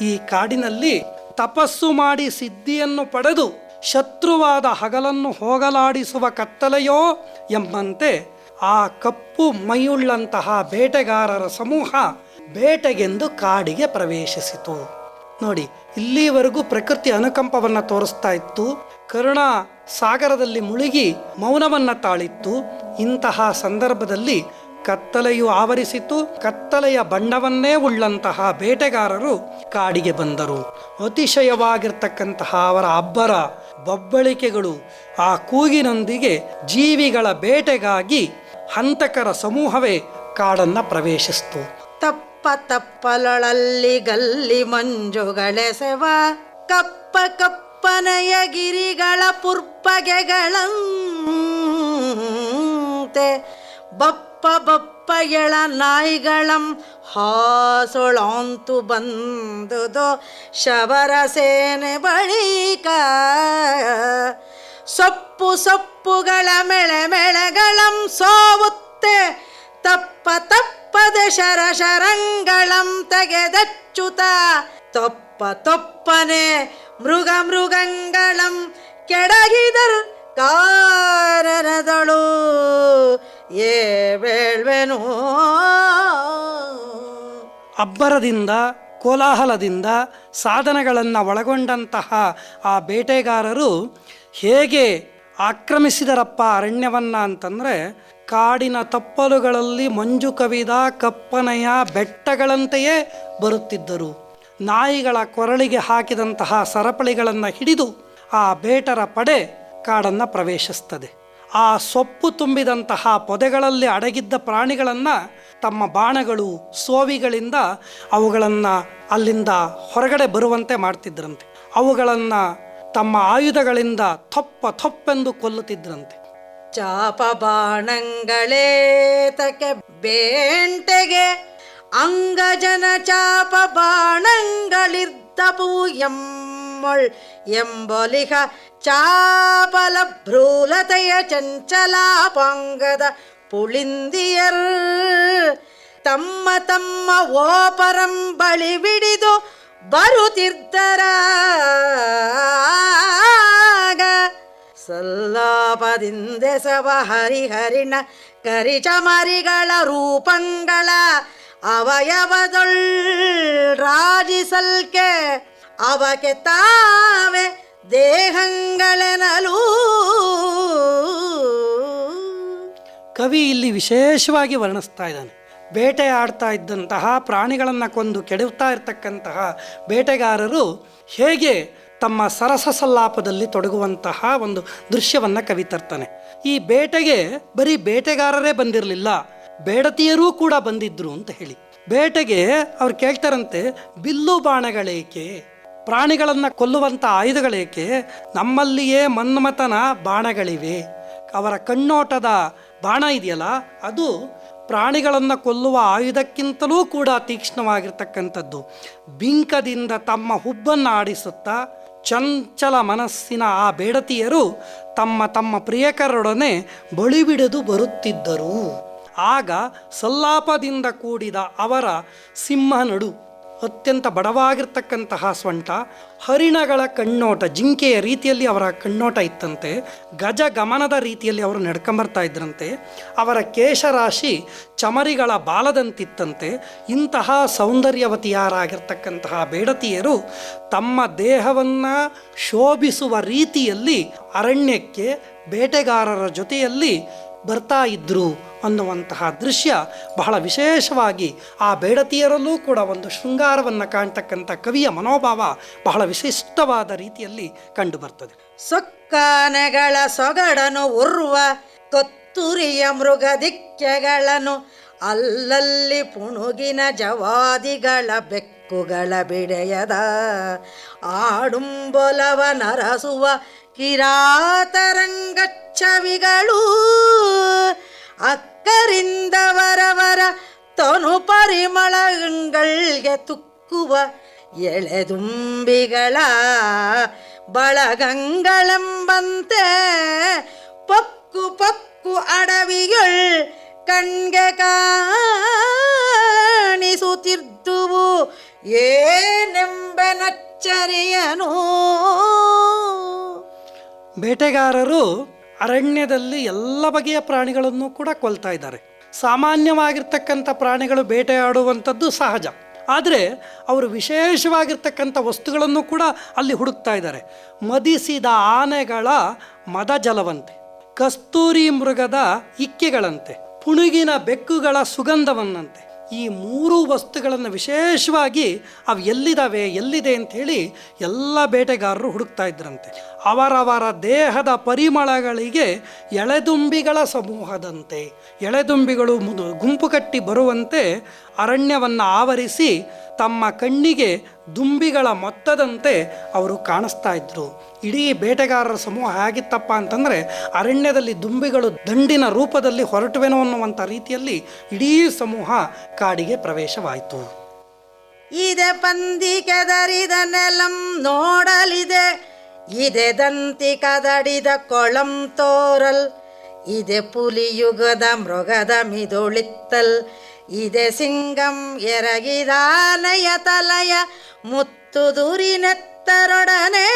ಈ ಕಾಡಿನಲ್ಲಿ ತಪಸ್ಸು ಮಾಡಿ ಸಿದ್ಧಿಯನ್ನು ಪಡೆದು ಶತ್ರುವಾದ ಹಗಲನ್ನು ಹೋಗಲಾಡಿಸುವ ಕತ್ತಲೆಯೋ ಎಂಬಂತೆ ಆ ಕಪ್ಪು ಮೈಯುಳ್ಳಂತಹ ಬೇಟೆಗಾರರ ಸಮೂಹ ಬೇಟೆಗೆಂದು ಕಾಡಿಗೆ ಪ್ರವೇಶಿಸಿತು. ನೋಡಿ, ಇಲ್ಲಿವರೆಗೂ ಪ್ರಕೃತಿ ಅನುಕಂಪವನ್ನು ತೋರಿಸ್ತಾ ಇತ್ತು, ಕರುಣಾ ಸಾಗರದಲ್ಲಿ ಮುಳುಗಿ ಮೌನವನ್ನು ತಾಳಿತ್ತು. ಇಂತಹ ಸಂದರ್ಭದಲ್ಲಿ ಕತ್ತಲೆಯು ಆವರಿಸಿತು. ಕತ್ತಲೆಯ ಬಣ್ಣವನ್ನೇ ಉಳ್ಳಂತಹ ಬೇಟೆಗಾರರು ಕಾಡಿಗೆ ಬಂದರು. ಅತಿಶಯವಾಗಿರ್ತಕ್ಕಂತಹ ಅವರ ಅಬ್ಬರ, ಬಬ್ಬಳಿಕೆಗಳು, ಆ ಕೂಗಿನೊಂದಿಗೆ ಜೀವಿಗಳ ಬೇಟೆಗಾಗಿ ಹಂತಕರ ಸಮೂಹವೇ ಕಾಡನ್ನು ಪ್ರವೇಶಿಸಿತು. ತಪ್ಪ ತಪ್ಪಲೊಳಲ್ಲಿ ಗಲ್ಲಿ ಮಂಜುಗಳೆಸೆವ ಕಪ್ಪ ಕಪ್ಪನೆಯ ಗಿರಿಗಳ ಪುರ್ಪಗೆಗಳಂತೆ ಬಪ್ಪ ಬಪ್ಪ ಎಳ ನಾಯಿಗಳಂ ಹಾಸೊಳಂತು ಬಂದುದು ಶಬರ ಸೇನೆ ಬಳಿಕ ಸೊಪ್ಪು ಸೊಪ್ಪುಗಳ ಮೆಳೆ ಮೆಳೆಗಳಂ ಸೋವುತ್ತೆ ತಪ್ಪ ತಪ್ಪದೆ ಶರಶರಂಗಳಂ ತೆಗೆದಚ್ಚುತ ತೊಪ್ಪ ತೊಪ್ಪನೆ ಮೃಗ ಮೃಗಂಗಳಂ ಕೆಡಗಿದರ್ ಕಾರಣದಳು ಏ ಬೇಳ್ವೆನು ಅಬ್ಬರದಿಂದ ಕೋಲಾಹಲದಿಂದ ಸಾಧನಗಳನ್ನು ಒಳಗೊಂಡಂತಹ ಆ ಬೇಟೆಗಾರರು ಹೇಗೆ ಆಕ್ರಮಿಸಿದರಪ್ಪ ಅರಣ್ಯವನ್ನು ಅಂತಂದರೆ, ಕಾಡಿನ ತಪ್ಪಲುಗಳಲ್ಲಿ ಮಂಜು ಕವಿದ ಕಪ್ಪನೆಯ ಬೆಟ್ಟಗಳಂತೆಯೇ ಬರುತ್ತಿದ್ದರು. ನಾಯಿಗಳ ಕೊರಳಿಗೆ ಹಾಕಿದಂತಹ ಸರಪಳಿಗಳನ್ನು ಹಿಡಿದು ಆ ಬೇಟರ ಪಡೆ ಕಾಡನ್ನು ಪ್ರವೇಶಿಸ್ತದೆ. ಆ ಸೊಪ್ಪು ತುಂಬಿದಂತಹ ಪೊದೆಗಳಲ್ಲಿ ಅಡಗಿದ್ದ ಪ್ರಾಣಿಗಳನ್ನು ತಮ್ಮ ಬಾಣಗಳು ಸೋವಿಗಳಿಂದ ಅವುಗಳನ್ನು ಅಲ್ಲಿಂದ ಹೊರಗಡೆ ಬರುವಂತೆ ಮಾಡ್ತಿದ್ರಂತೆ. ಅವುಗಳನ್ನು ತಮ್ಮ ಆಯುಧಗಳಿಂದ ಥೊಪ್ಪೆಂದು ಕೊಲ್ಲುತ್ತಿದ್ರಂತೆ. ಚಾಪ ಬಾಣಂಗಳೇ ತಕೆ ಬೇಂಟೆಗೆ ಅಂಗಜನ ಚಾಪ ಬಾಣಂಗಳಿರ್ದಪು ಎಂಬೊಲಿಹ ಚಾಪಲ ಭ್ರೂಲತೆಯ ಚಂಚಲಾಪಾಂಗದ ಪುಳಿಂದಿಯರ್ ತಮ್ಮ ತಮ್ಮ ಓಪರಂ ಬಳಿ ಬಿಡಿದು ಬರುತ್ತಿದ್ದರಾಗ ಸಲ್ಲಾಪದಿಂದೆಸವ ಹರಿಹರಿಣ ಕರಿಚಮರಿಗಳ ರೂಪಂಗಳ ಅವಯವದೊಳ್ ರಾಜಿಸಲ್ಕೆ ಅವಕ್ಕೆ ತಾವೆ ದೇಹಂಗಳೆನಲು. ಕವಿ ಇಲ್ಲಿ ವಿಶೇಷವಾಗಿ ವರ್ಣಿಸ್ತಾ ಇದ್ದಾನೆ. ಬೇಟೆ ಆಡ್ತಾ ಇದ್ದಂತಹ ಪ್ರಾಣಿಗಳನ್ನು ಕೊಂದು ಕೆಡುತ್ತಾ ಇರತಕ್ಕಂತಹ ಬೇಟೆಗಾರರು ಹೇಗೆ ತಮ್ಮ ಸರಸ ಸಲ್ಲಾಪದಲ್ಲಿ ತೊಡಗುವಂತಹ ಒಂದು ದೃಶ್ಯವನ್ನು ಕವಿ ತರ್ತಾನೆ. ಈ ಬೇಟೆಗೆ ಬರೀ ಬೇಟೆಗಾರರೇ ಬಂದಿರಲಿಲ್ಲ, ಬೇಡತಿಯರೂ ಕೂಡ ಬಂದಿದ್ರು ಅಂತ ಹೇಳಿ. ಬೇಟೆಗೆ ಅವ್ರು ಕೇಳ್ತಾರಂತೆ, ಬಿಲ್ಲು ಬಾಣಗಳೇಕೆ, ಪ್ರಾಣಿಗಳನ್ನು ಕೊಲ್ಲುವಂಥ ಆಯುಧಗಳೇಕೆ, ನಮ್ಮಲ್ಲಿಯೇ ಮನ್ಮಥನ ಬಾಣಗಳಿವೆ. ಅವರ ಕಣ್ಣೋಟದ ಬಾಣ ಇದೆಯಲ್ಲ, ಅದು ಪ್ರಾಣಿಗಳನ್ನು ಕೊಲ್ಲುವ ಆಯುಧಕ್ಕಿಂತಲೂ ಕೂಡ ತೀಕ್ಷ್ಣವಾಗಿರ್ತಕ್ಕಂಥದ್ದು. ಬಿಂಕದಿಂದ ತಮ್ಮ ಹುಬ್ಬನ್ನು ಆಡಿಸುತ್ತಾ ಚಂಚಲ ಮನಸ್ಸಿನ ಆ ಬೇಡತಿಯರು ತಮ್ಮ ತಮ್ಮ ಪ್ರಿಯಕರೊಡನೆ ಬಳಿಬಿಡಿದು ಬರುತ್ತಿದ್ದರು. ಆಗ ಸಲ್ಲಾಪದಿಂದ ಕೂಡಿದ ಅವರ ಸಿಂಹನಡು, ಅತ್ಯಂತ ಬಡವಾಗಿರ್ತಕ್ಕಂತಹ ಸೊಂಟ, ಹರಿಣಗಳ ಕಣ್ಣೋಟ, ಜಿಂಕೆಯ ರೀತಿಯಲ್ಲಿ ಅವರ ಕಣ್ಣೋಟ ಇತ್ತಂತೆ, ಗಜ ಗಮನದ ರೀತಿಯಲ್ಲಿ ಅವರು ನಡ್ಕೊಂಬರ್ತಾ ಇದ್ರಂತೆ, ಅವರ ಕೇಶರಾಶಿ ಚಮರಿಗಳ ಬಾಲದಂತಿತ್ತಂತೆ. ಇಂತಹ ಸೌಂದರ್ಯವತಿಯರಾಗಿರ್ತಕ್ಕಂತಹ ಬೇಡತಿಯರು ತಮ್ಮ ದೇಹವನ್ನು ಶೋಭಿಸುವ ರೀತಿಯಲ್ಲಿ ಅರಣ್ಯಕ್ಕೆ ಬೇಟೆಗಾರರ ಜೊತೆಯಲ್ಲಿ ಬರ್ತಾ ಇದ್ರು ಅನ್ನುವಂತಹ ದೃಶ್ಯ ಬಹಳ ವಿಶೇಷವಾಗಿ ಆ ಬೇಡತಿಯರಲ್ಲೂ ಕೂಡ ಒಂದು ಶೃಂಗಾರವನ್ನು ಕಾಣ್ತಕ್ಕಂಥ ಕವಿಯ ಮನೋಭಾವ ಬಹಳ ವಿಶಿಷ್ಟವಾದ ರೀತಿಯಲ್ಲಿ ಕಂಡುಬರ್ತದೆ. ಸೊಕ್ಕಾನೆಗಳ ಸೊಗಡನು ಉರ್ವ ಕೊತ್ತುರಿಯ ಮೃಗ ದಿಕ್ಕೆಗಳನ್ನು ಅಲ್ಲಲ್ಲಿ ಪುಣುಗಿನ ಜವಾದಿಗಳ ಬೆಕ್ಕುಗಳ ಬಿಡೆಯದ ಆಡುಂಬೊಲವ ನರಸುವ ಕಿರಾತರಂಗಚ್ಚವಿಗಳು ಅಕ್ಕರಿಂದವರವರ ತನು ಪರಿಮಳಗಳಿಗೆ ತುಕ್ಕುವ ಎಳೆದುಂಬಿಗಳ ಬಳಗಂಗಳೆಂಬಂತೆ ಪಕ್ಕು ಪಕ್ಕು ಅಡವಿಯೊಳ್ ಕಣ್ಗೆ ಕಾಣಿಸುತ್ತಿದ್ದುವು ಏನೆಂಬೆನಚ್ಚರಿಯನು. ಬೇಟೆಗಾರರು ಅರಣ್ಯದಲ್ಲಿ ಎಲ್ಲ ಬಗೆಯ ಪ್ರಾಣಿಗಳನ್ನು ಕೂಡ ಕೊಲ್ತಾ ಇದ್ದಾರೆ. ಸಾಮಾನ್ಯವಾಗಿರ್ತಕ್ಕಂಥ ಪ್ರಾಣಿಗಳು ಬೇಟೆಯಾಡುವಂಥದ್ದು ಸಹಜ, ಆದರೆ ಅವರು ವಿಶೇಷವಾಗಿರ್ತಕ್ಕಂಥ ವಸ್ತುಗಳನ್ನು ಕೂಡ ಅಲ್ಲಿ ಹುಡುಕ್ತಾ ಇದ್ದಾರೆ. ಮದಿಸಿದ ಆನೆಗಳ ಮದ ಜಲವಂತೆ, ಕಸ್ತೂರಿ ಮೃಗದ ಇಕ್ಕೆಗಳಂತೆ, ಪುಣುಗಿನ ಬೆಕ್ಕುಗಳ ಸುಗಂಧವನ್ನಂತೆ, ಈ ಮೂರು ವಸ್ತುಗಳನ್ನು ವಿಶೇಷವಾಗಿ ಅವು ಎಲ್ಲಿದೆ ಅಂಥೇಳಿ ಎಲ್ಲ ಬೇಟೆಗಾರರು ಹುಡುಕ್ತಾ ಇದ್ರಂತೆ. ಅವರವರ ದೇಹದ ಪರಿಮಳಗಳಿಗೆ ಎಳೆದುಂಬಿಗಳ ಸಮೂಹದಂತೆ, ಎಳೆದುಂಬಿಗಳು ಗುಂಪು ಕಟ್ಟಿ ಬರುವಂತೆ ಅರಣ್ಯವನ್ನು ಆವರಿಸಿ ತಮ್ಮ ಕಣ್ಣಿಗೆ ದುಂಬಿಗಳ ಮೊತ್ತದಂತೆ ಅವರು ಕಾಣಿಸ್ತಾ ಇದ್ರು. ಇಡೀ ಬೇಟೆಗಾರರ ಸಮೂಹ ಹೇಗಿತ್ತಪ್ಪ ಅಂತಂದರೆ, ಅರಣ್ಯದಲ್ಲಿ ದುಂಬಿಗಳು ದಂಡಿನ ರೂಪದಲ್ಲಿ ಹೊರಟುವೆನೋ ಅನ್ನುವಂಥ ರೀತಿಯಲ್ಲಿ ಇಡೀ ಸಮೂಹ ಕಾಡಿಗೆ ಪ್ರವೇಶವಾಯಿತು. ಇದೆ ಪಂದಿ ಕೆದರಿದ ನೆಲಂ ನೋಡಲಿದೆ, ಇದೆ ದಂತಿ ಕದಡಿದ ಕೊಳಂ ತೋರಲ್, ಇದೆ ಪುಲಿಯುಗದ ಮೃಗದ ಮಿದುಳಿತ್ತಲ್, ಇದೆ ಸಿಂಗಂ ಎರಗಿದಾನಯ ತಲಯ ಮುತ್ತುದುರಿನೆತ್ತರೊಡನೆ,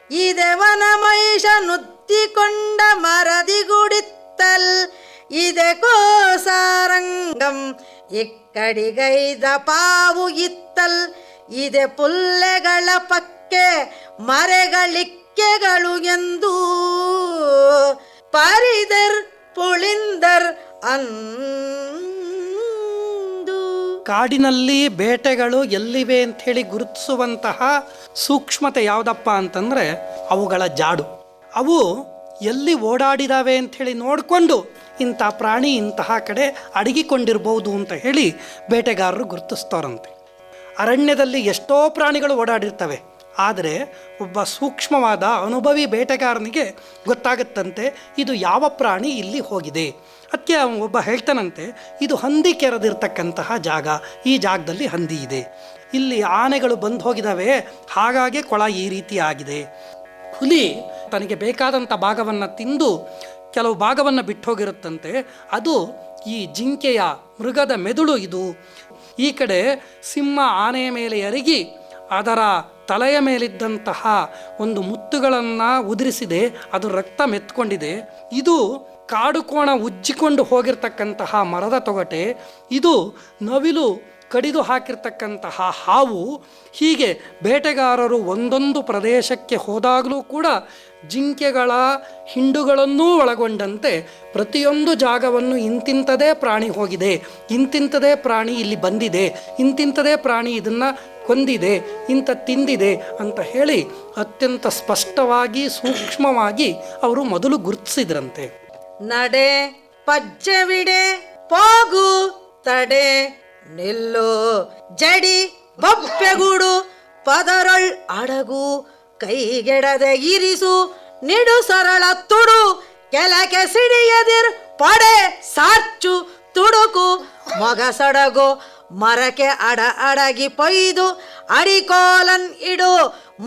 ಇದೆ ವನ ಮಹಿಷ ನುದ್ದಿಕೊಂಡ ಮರದಿಗುಡಿತ್ತಲ್, ಇದೆ ಕೋಸಾರಂಗಂ ಇಕ್ಕಡಿಗೈದ ಪಾವು ಇತ್ತಲ್ ಇದೆ ಪುಲ್ಲೆಗಳ ಪಕ್ಕೆ ಮರೆಗಳಿಕ್ಕೆಗಳು ಎಂದು ಪರಿದರ್ ಪುಳಿಂದರ್ ಅಂದು. ಕಾಡಿನಲ್ಲಿ ಬೇಟೆಗಳು ಎಲ್ಲಿವೆ ಅಂಥೇಳಿ ಗುರುತಿಸುವಂತಹ ಸೂಕ್ಷ್ಮತೆ ಯಾವುದಪ್ಪ ಅಂತಂದರೆ ಅವುಗಳ ಜಾಡು. ಅವು ಎಲ್ಲಿ ಓಡಾಡಿದಾವೆ ಅಂಥೇಳಿ ನೋಡಿಕೊಂಡು ಇಂಥ ಪ್ರಾಣಿ ಇಂತಹ ಕಡೆ ಅಡಗಿಕೊಂಡಿರ್ಬೋದು ಅಂತ ಹೇಳಿ ಬೇಟೆಗಾರರು ಗುರುತಿಸ್ತವ್ರಂತೆ. ಅರಣ್ಯದಲ್ಲಿ ಎಷ್ಟೋ ಪ್ರಾಣಿಗಳು ಓಡಾಡಿರ್ತವೆ, ಆದರೆ ಒಬ್ಬ ಸೂಕ್ಷ್ಮವಾದ ಅನುಭವಿ ಬೇಟೆಗಾರನಿಗೆ ಗೊತ್ತಾಗುತ್ತಂತೆ ಇದು ಯಾವ ಪ್ರಾಣಿ ಇಲ್ಲಿ ಹೋಗಿದೆ. ಅದಕ್ಕೆ ಒಬ್ಬ ಹೇಳ್ತಾನಂತೆ, ಇದು ಹಂದಿ ಕೆರೆದಿರ್ತಕ್ಕಂತಹ ಜಾಗ, ಈ ಜಾಗದಲ್ಲಿ ಹಂದಿ ಇದೆ, ಇಲ್ಲಿ ಆನೆಗಳು ಬಂದು ಹೋಗಿದ್ದಾವೆ, ಹಾಗಾಗಿ ಕೊಳ ಈ ರೀತಿ ಆಗಿದೆ. ಹುಲಿ ತನಗೆ ಬೇಕಾದಂಥ ಭಾಗವನ್ನು ತಿಂದು ಕೆಲವು ಭಾಗವನ್ನು ಬಿಟ್ಟು ಹೋಗಿರುತ್ತಂತೆ, ಅದು ಈ ಜಿಂಕೆಯ ಮೃಗದ ಮೆದುಳು ಇದು. ಈ ಕಡೆ ಸಿಂಹ ಆನೆಯ ಮೇಲೆ ಎರಗಿ ಅದರ ತಲೆಯ ಮೇಲಿದ್ದಂತಹ ಒಂದು ಮುತ್ತುಗಳನ್ನು ಉದುರಿಸಿದೆ, ಅದು ರಕ್ತ ಮೆತ್ಕೊಂಡಿದೆ. ಇದು ಕಾಡು ಕೋಣ ಉಜ್ಜಿಕೊಂಡು ಹೋಗಿರ್ತಕ್ಕಂತಹ ಮರದ ತೊಗಟೆ, ಇದು ನವಿಲು ಕಡಿದು ಹಾಕಿರ್ತಕ್ಕಂತಹ ಹಾವು. ಹೀಗೆ ಬೇಟೆಗಾರರು ಒಂದೊಂದು ಪ್ರದೇಶಕ್ಕೆ ಹೋದಾಗಲೂ ಕೂಡ ಜಿಂಕೆಗಳ ಹಿಂಡುಗಳನ್ನೂ ಒಳಗೊಂಡಂತೆ ಪ್ರತಿಯೊಂದು ಜಾಗವನ್ನು ಇಂತಿಂಥದೇ ಪ್ರಾಣಿ ಹೋಗಿದೆ, ಇಂತಿಂಥದೇ ಪ್ರಾಣಿ ಇಲ್ಲಿ ಬಂದಿದೆ, ಇಂತಿಂಥದೇ ಪ್ರಾಣಿ ಇದನ್ನು ಕೊಂದಿದೆ, ಇಂಥ ತಿಂದಿದೆ ಅಂತ ಹೇಳಿ ಅತ್ಯಂತ ಸ್ಪಷ್ಟವಾಗಿ ಸೂಕ್ಷ್ಮವಾಗಿ ಅವರು ಮೊದಲು ಗುರುತಿಸಿದ್ರಂತೆ. ನಡೆ ಪಜ್ಜವಿಡೆ ಹೋಗು ತಡೆ ನಿಲ್ಲು ಜಡಿ ಬೊಪ್ಪೆಗೂಡು ಪದರೊಳ್ ಅಡಗು ಕೈಗೆಡದೆ ಇರಿಸು ನಿಡು ಸರಳ ತುಡು ಕೆಲಕ್ಕೆ ಸಿಡಿಯದಿರ್ ಪಡೆ ಸಾರ್ಚು ತುಡುಕು ಮೊಗಸಡಗು ಮರಕ್ಕೆ ಅಡಗಿ ಪೊಯ್ದು ಅಡಿಕೋಲನ್ ಇಡು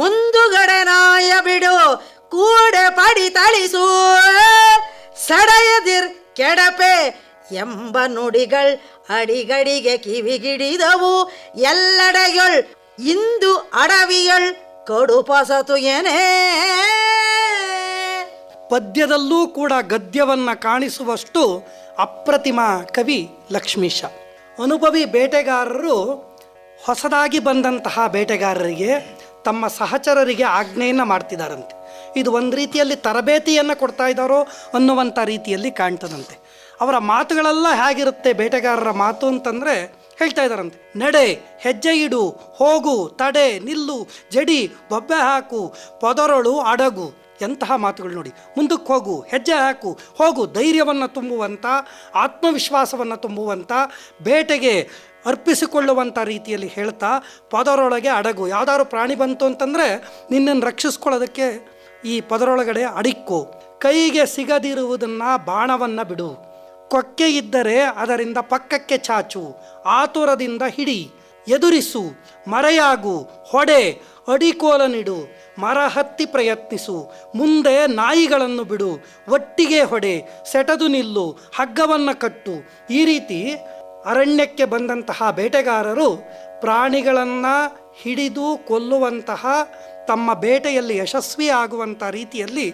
ಮುಂದುಗಡೆ ನಾಯ ಬಿಡು ಕೂಡೆ ಪಡಿ ತಳಿಸು ಸಡೆಯದಿರ್ ಕೆಡಪೆ ಎಂಬ ನುಡಿಗಳ್ ಅಡಿಗಡಿಗೆ ಕಿವಿಗಿಡಿದವು ಎಲ್ಲೆಡೆಯೊಳ್ ಇಂದು ಅಡವಿಯೊಳ್ ಕಡು ಪೊಸತು ಏನೇ. ಪದ್ಯದಲ್ಲೂ ಕೂಡ ಗದ್ಯವನ್ನು ಕಾಣಿಸುವಷ್ಟು ಅಪ್ರತಿಮ ಕವಿ ಲಕ್ಷ್ಮೀಶ. ಅನುಭವಿ ಬೇಟೆಗಾರರು ಹೊಸದಾಗಿ ಬಂದಂತಹ ಬೇಟೆಗಾರರಿಗೆ ತಮ್ಮ ಸಹಚರರಿಗೆ ಆಜ್ಞೆಯನ್ನು ಮಾಡ್ತಿದ್ದಾರಂತೆ. ಇದು ಒಂದು ರೀತಿಯಲ್ಲಿ ತರಬೇತಿಯನ್ನು ಕೊಡ್ತಾ ಇದ್ದಾರೋ ಅನ್ನುವಂಥ ರೀತಿಯಲ್ಲಿ ಕಾಣ್ತದಂತೆ. ಅವರ ಮಾತುಗಳೆಲ್ಲ ಹೇಗಿರುತ್ತೆ ಬೇಟೆಗಾರರ ಮಾತು ಅಂತಂದರೆ ಹೇಳ್ತಾ ಇದ್ದಾರಂತೆ, ನಡೆ ಹೆಜ್ಜೆ ಇಡು ಹೋಗು ತಡೆ ನಿಲ್ಲು ಜಡಿ ಬೊಬ್ಬೆ ಹಾಕು ಪೊದರೊಳು ಅಡಗು. ಎಂತಹ ಮಾತುಗಳು ನೋಡಿ. ಮುಂದಕ್ಕೆ ಹೋಗು, ಹೆಜ್ಜೆ ಹಾಕು, ಹೋಗು, ಧೈರ್ಯವನ್ನು ತುಂಬುವಂಥ ಆತ್ಮವಿಶ್ವಾಸವನ್ನು ತುಂಬುವಂಥ ಬೇಟೆಗೆ ಅರ್ಪಿಸಿಕೊಳ್ಳುವಂಥ ರೀತಿಯಲ್ಲಿ ಹೇಳ್ತಾ ಪದರೊಳಗೆ ಅಡಗು. ಯಾವುದಾದ್ರು ಪ್ರಾಣಿ ಬಂತು ಅಂತಂದರೆ ನಿನ್ನನ್ನು ರಕ್ಷಿಸ್ಕೊಳ್ಳೋದಕ್ಕೆ ಈ ಪದರೊಳಗಡೆ ಅಡಿಕ್ಕು. ಕೈಗೆ ಸಿಗದಿರುವುದನ್ನು ಬಾಣವನ್ನು ಬಿಡು. ಕೊಕ್ಕೆ ಇದ್ದರೆ ಅದರಿಂದ ಪಕ್ಕಕ್ಕೆ ಚಾಚು. ಆತುರದಿಂದ ಹಿಡಿ, ಎದುರಿಸು, ಮರೆಯಾಗು, ಹೊಡೆ, ಅಡಿಕೋಲನಿಡು, ಮರ ಹತ್ತಿ ಪ್ರಯತ್ನಿಸು, ಮುಂದೆ ನಾಯಿಗಳನ್ನು ಬಿಡು, ಒಟ್ಟಿಗೆ ಹೊಡೆ, ಸೆಟದು ನಿಲ್ಲು, ಹಗ್ಗವನ್ನು ಕಟ್ಟು. ಈ ರೀತಿ ಅರಣ್ಯಕ್ಕೆ ಬಂದಂತಹ ಬೇಟೆಗಾರರು ಪ್ರಾಣಿಗಳನ್ನು ಹಿಡಿದು ಕೊಲ್ಲುವಂತಹ ತಮ್ಮ ಬೇಟೆಯಲ್ಲಿ ಯಶಸ್ವಿ ಆಗುವಂಥ ರೀತಿಯಲ್ಲಿ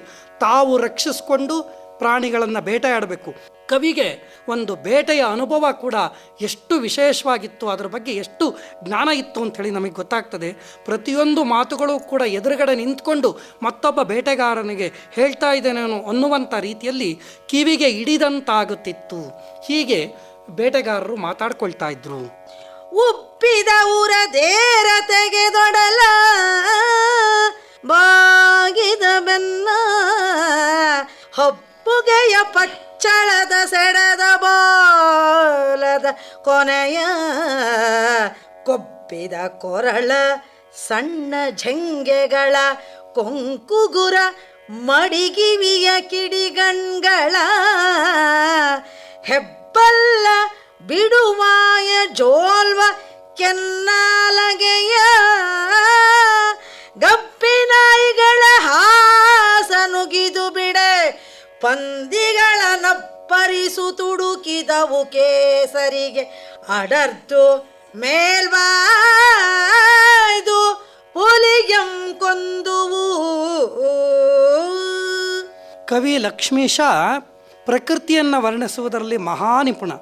ತಾವು ರಕ್ಷಿಸಿಕೊಂಡು ಪ್ರಾಣಿಗಳನ್ನು ಬೇಟೆಯಾಡಬೇಕು. ಕವಿಗೆ ಒಂದು ಬೇಟೆಯ ಅನುಭವ ಕೂಡ ಎಷ್ಟು ವಿಶೇಷವಾಗಿತ್ತು, ಅದರ ಬಗ್ಗೆ ಎಷ್ಟು ಜ್ಞಾನ ಇತ್ತು ಅಂಥೇಳಿ ನಮಗೆ ಗೊತ್ತಾಗ್ತದೆ. ಪ್ರತಿಯೊಂದು ಮಾತುಗಳು ಕೂಡ ಎದುರುಗಡೆ ನಿಂತ್ಕೊಂಡು ಮತ್ತೊಬ್ಬ ಬೇಟೆಗಾರನಿಗೆ ಹೇಳ್ತಾ ಇದ್ದೇನೇನು ಅನ್ನುವಂಥ ರೀತಿಯಲ್ಲಿ ಕಿವಿಗೆ ಹಿಡಿದಂತಾಗುತ್ತಿತ್ತು. ಹೀಗೆ ಬೇಟೆಗಾರರು ಮಾತಾಡ್ಕೊಳ್ತಾ ಇದ್ರು. ಉಪ್ಪಿದ ಊರ ದೇರ ತೆಗೆದೊಡಲ ಬಾಗಿದ ಬೆನ್ನ ಹೊಪ್ಪುಗೆಯ ಪಚ್ಚಳದ ಸೆಡದ ಬಾಲದ ಕೊನೆಯ ಕೊಬ್ಬಿದ ಕೊರಳ ಸಣ್ಣ ಝಂಗೆಗಳ ಕೊಂಕುಗುರ ಮಡಿಗಿವಿಯ ಕಿಡಿಗಣ್ಗಳ ಹೆಬ್ಬಲ್ಲ ಬಿಡುವಾಯ ಜೋಲ್ವ ಕೆನ್ನಾಲಗೆಯ ಗಪ್ಪಿನಾಯಿಗಳ ಹಾಸನುಗಿದು ಬಿಡೆ ಪಂದಿಗಳ ನಪ್ಪರಿಸು ತುಡುಕಿದವು ಕೇಸರಿಗೆ ಅಡರ್ತು ಮೇಲ್ವಾಯ್ದು ಹುಲಿಯಂ ಕೊಂದುವು. ಕವಿ ಲಕ್ಷ್ಮೀಶ ಪ್ರಕೃತಿಯನ್ನು ವರ್ಣಿಸುವುದರಲ್ಲಿ ಮಹಾನಿಪುಣ.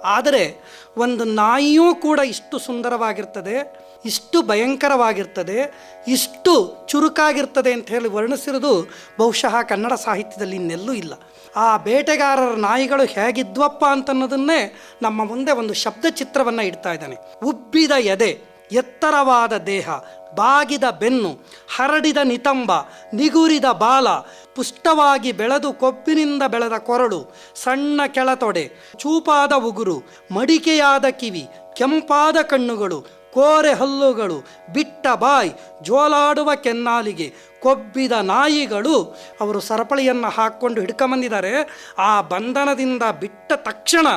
ಆದರೆ ಒಂದು ನಾಯಿಯೂ ಕೂಡ ಇಷ್ಟು ಸುಂದರವಾಗಿರ್ತದೆ, ಇಷ್ಟು ಭಯಂಕರವಾಗಿರ್ತದೆ, ಇಷ್ಟು ಚುರುಕಾಗಿರ್ತದೆ ಅಂತ ಹೇಳಿ ವರ್ಣಿಸಿರೋದು ಬಹುಶಃ ಕನ್ನಡ ಸಾಹಿತ್ಯದಲ್ಲಿ ಇನ್ನೆಲ್ಲೂ ಇಲ್ಲ. ಆ ಬೇಟೆಗಾರರ ನಾಯಿಗಳು ಹೇಗಿದ್ವಪ್ಪ ಅಂತನ್ನೋದನ್ನೇ ನಮ್ಮ ಮುಂದೆ ಒಂದು ಶಬ್ದ ಚಿತ್ರವನ್ನು ಇಡ್ತಾ ಇದ್ದಾನೆ. ಉಬ್ಬಿದ ಎದೆ, ಎತ್ತರವಾದ ದೇಹ, ಬಾಗಿದ ಬೆನ್ನು, ಹರಡಿದ ನಿತಂಬ, ನಿಗುರಿದ ಬಾಲ, ಪುಷ್ಟವಾಗಿ ಬೆಳೆದು ಕೊಬ್ಬಿನಿಂದ ಬೆಳೆದ ಕೊರಳು, ಸಣ್ಣ ಕೆಳತೊಡೆ, ಚೂಪಾದ ಉಗುರು, ಮಡಿಕೆಯಾದ ಕಿವಿ, ಕೆಂಪಾದ ಕಣ್ಣುಗಳು, ಕೋರೆ ಹಲ್ಲುಗಳು, ಬಿಟ್ಟ ಬಾಯಿ, ಜೋಲಾಡುವ ಕೆನ್ನಾಲಿಗೆ, ಕೊಬ್ಬಿದ ನಾಯಿಗಳು. ಅವರು ಸರಪಳಿಯನ್ನು ಹಾಕ್ಕೊಂಡು ಹಿಡ್ಕೊಂಬಂದಿದ್ದಾರೆ. ಆ ಬಂಧನದಿಂದ ಬಿಟ್ಟ ತಕ್ಷಣ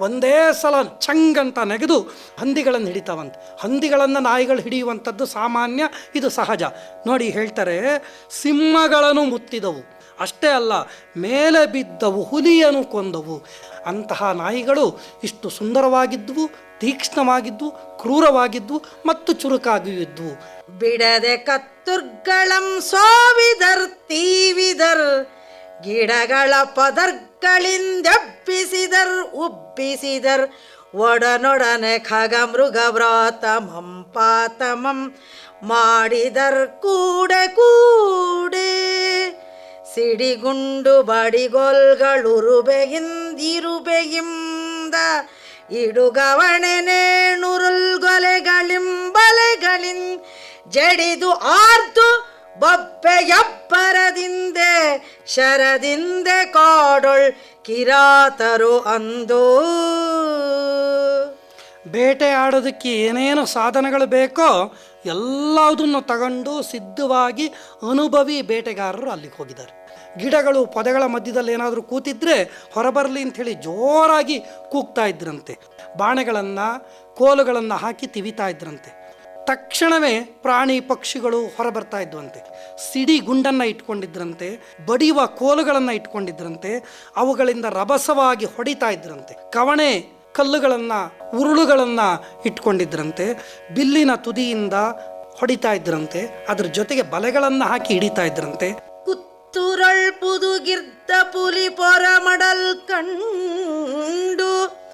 ಒಂದೇ ಸಲ ಚಂಗಂತ ನೆಗೆದು ಹಂದಿಗಳನ್ನು ಹಿಡಿತಾವಂತೆ. ಹಂದಿಗಳನ್ನು ನಾಯಿಗಳು ಹಿಡಿಯುವಂಥದ್ದು ಸಾಮಾನ್ಯ, ಇದು ಸಹಜ. ನೋಡಿ ಹೇಳ್ತಾರೆ, ಸಿಂಹಗಳನ್ನು ಮುತ್ತಿದವು, ಅಷ್ಟೇ ಅಲ್ಲ ಮೇಲೆ ಬಿದ್ದವು, ಹುಲಿಯನ್ನು ಕೊಂದವು. ಅಂತಹ ನಾಯಿಗಳು ಇಷ್ಟು ಸುಂದರವಾಗಿದ್ವು, ತೀಕ್ಷ್ಣವಾಗಿದ್ವು, ಕ್ರೂರವಾಗಿದ್ವು ಮತ್ತು ಚುರುಕಾಗಿದ್ವು. ಬಿಡದೆ ಕತ್ತುರ್ಗಳಂ ಸೋವಿದರ್ ತೀವಿದರ್, ಗಿಡಗಳ ಪದರ್ಗಳಿಂದೆಬ್ಬಿಸಿದರ್ ಉಬ್ಬಿಸಿದರ್, ಒಡನೊಡನೆ ಖಗ ಮೃಗ ವ್ರಾತಮಂ ಪಾತಮಂ ಮಾಡಿದರ್ ಕೂಡೆ ಕೂಡೆ, ಸಿಡಿಗುಂಡು ಬಡಿಗೊಲ್ಗಳುರುಬೆಯಿಂದಿರುಬೆಯಿಂದ, ಇಡುಗವಣೆನೇಣುರುಲ್ಗೊಲೆಗಳಿಂಬಲೆಗಳಿನ್ ಜಡಿದು ಆರ್ದು ಬೊಬ್ಬೆಯಬ್ಬರದಿಂದೆ ಶರದಿಂದೆ ಕಾಡೊಳ್ ಕಿರಾತರು ಅಂದೋ. ಬೇಟೆ ಆಡೋದಕ್ಕೆ ಏನೇನು ಸಾಧನಗಳು ಬೇಕೋ ಎಲ್ಲದನ್ನು ತಗೊಂಡು ಸಿದ್ಧವಾಗಿ ಅನುಭವಿ ಬೇಟೆಗಾರರು ಅಲ್ಲಿಗೆ ಹೋಗಿದ್ದಾರೆ. ಗಿಡಗಳು ಪೊದೆಗಳ ಮಧ್ಯದಲ್ಲಿ ಏನಾದರೂ ಕೂತಿದ್ರೆ ಹೊರಬರಲಿ ಅಂಥೇಳಿ ಜೋರಾಗಿ ಕೂಗ್ತಾ ಇದ್ರಂತೆ. ಬಾಣೆಗಳನ್ನು ಕೋಲುಗಳನ್ನು ಹಾಕಿ ತಿವಿತಾ ಇದ್ರಂತೆ. ತಕ್ಷಣವೇ ಪ್ರಾಣಿ ಪಕ್ಷಿಗಳು ಹೊರಬರ್ತಾ ಇದ್ವಂತೆ. ಸಿಡಿ ಗುಂಡನ್ನು ಇಟ್ಕೊಂಡಿದ್ರಂತೆ, ಬಡಿಯುವ ಕೋಲುಗಳನ್ನು ಇಟ್ಕೊಂಡಿದ್ರಂತೆ, ಅವುಗಳಿಂದ ರಭಸವಾಗಿ ಹೊಡಿತಾ ಇದ್ರಂತೆ. ಕವಣೆ ಕಲ್ಲುಗಳನ್ನು ಉರುಳುಗಳನ್ನು ಇಟ್ಕೊಂಡಿದ್ರಂತೆ, ಬಿಲ್ಲಿನ ತುದಿಯಿಂದ ಹೊಡಿತಾ ಇದ್ರಂತೆ, ಅದ್ರ ಜೊತೆಗೆ ಬಲೆಗಳನ್ನು ಹಾಕಿ ಹಿಡಿತಾ ಇದ್ರಂತೆ. ಕುತ್ತುರಳ್ ಪುದುಗಿರ್ದ ಪುಲಿ ಪೊರಮಡಲ್ ಕಂಡು,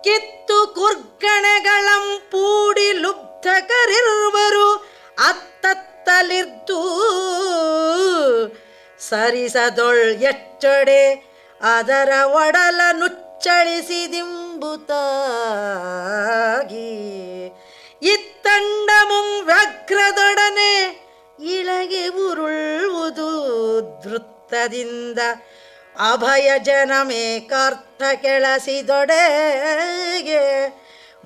ಕಿತ್ತು ಕುರ್ಗಣೆಗಳಂ ಪೂಡಿ ಲುಬ್ಧಕರಿರುವರು ಅತ್ತತ್ತಲಿರ್ದು, ಸರಿಸದೊಳ್ ಎಚ್ಚಡೆ ಅದರ ಒಡಲ ನುಚ್ಚಳಿಸಿದಿಂಬುತ್ತಾಗಿ, ಇತ್ತಂಡಮುಂ ವ್ಯಗ್ರದೊಡನೆ ಇಳಗೆ ಉರುಳುವುದು ಧೃತ್ತದಿಂದ, ಅಭಯ ಜನಮೇಕಾರ್ಥ ಕೆಳಸಿದೊಡೆಗೆ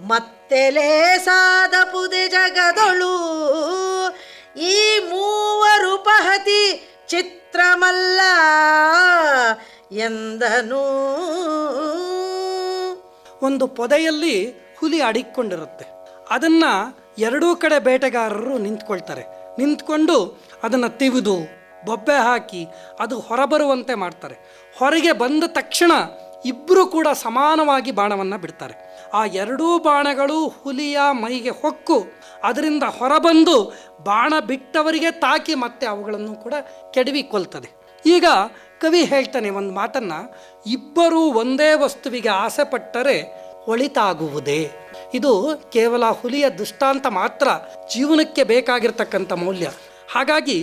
ಮತ್ತೆಲೇ ಸಾದ ಪುದೆ ಜಗದೊಳು, ಈ ಮೂವರು ಪಹತಿ ಚಿತ್ರಮಲ್ಲ ಎಂದನು. ಒಂದು ಪೊದೆಯಲ್ಲಿ ಹುಲಿ ಅಡಿಕೊಂಡಿರುತ್ತೆ. ಅದನ್ನು ಎರಡೂ ಕಡೆ ಬೇಟೆಗಾರರು ನಿಂತ್ಕೊಳ್ತಾರೆ. ನಿಂತ್ಕೊಂಡು ಅದನ್ನು ತಿವಿದು ಬೊಬ್ಬೆ ಹಾಕಿ ಅದು ಹೊರಬರುವಂತೆ ಮಾಡ್ತಾರೆ. ಹೊರಗೆ ಬಂದ ತಕ್ಷಣ ಇಬ್ಬರು ಕೂಡ ಸಮಾನವಾಗಿ ಬಾಣವನ್ನು ಬಿಡ್ತಾರೆ. ಆ ಎರಡೂ ಬಾಣಗಳು ಹುಲಿಯ ಮೈಗೆ ಹೊಕ್ಕು ಅದರಿಂದ ಹೊರಬಂದು ಬಾಣ ಬಿಟ್ಟವರಿಗೆ ತಾಕಿ ಮತ್ತೆ ಅವುಗಳನ್ನು ಕೂಡ ಕೆಡವಿ ಕೊಲ್ತದೆ. ಈಗ ಕವಿ ಹೇಳ್ತಾನೆ ಒಂದು ಮಾತನ್ನು, ಇಬ್ಬರೂ ಒಂದೇ ವಸ್ತುವಿಗೆ ಆಸೆ ಪಟ್ಟರೆ ಒಳಿತಾಗುವುದೇ. ಇದು ಕೇವಲ ಹುಲಿಯ ದೃಷ್ಟಾಂತ ಮಾತ್ರ, ಜೀವನಕ್ಕೆ ಬೇಕಾಗಿರ್ತಕ್ಕಂಥ ಮೌಲ್ಯ. ಹಾಗಾಗಿ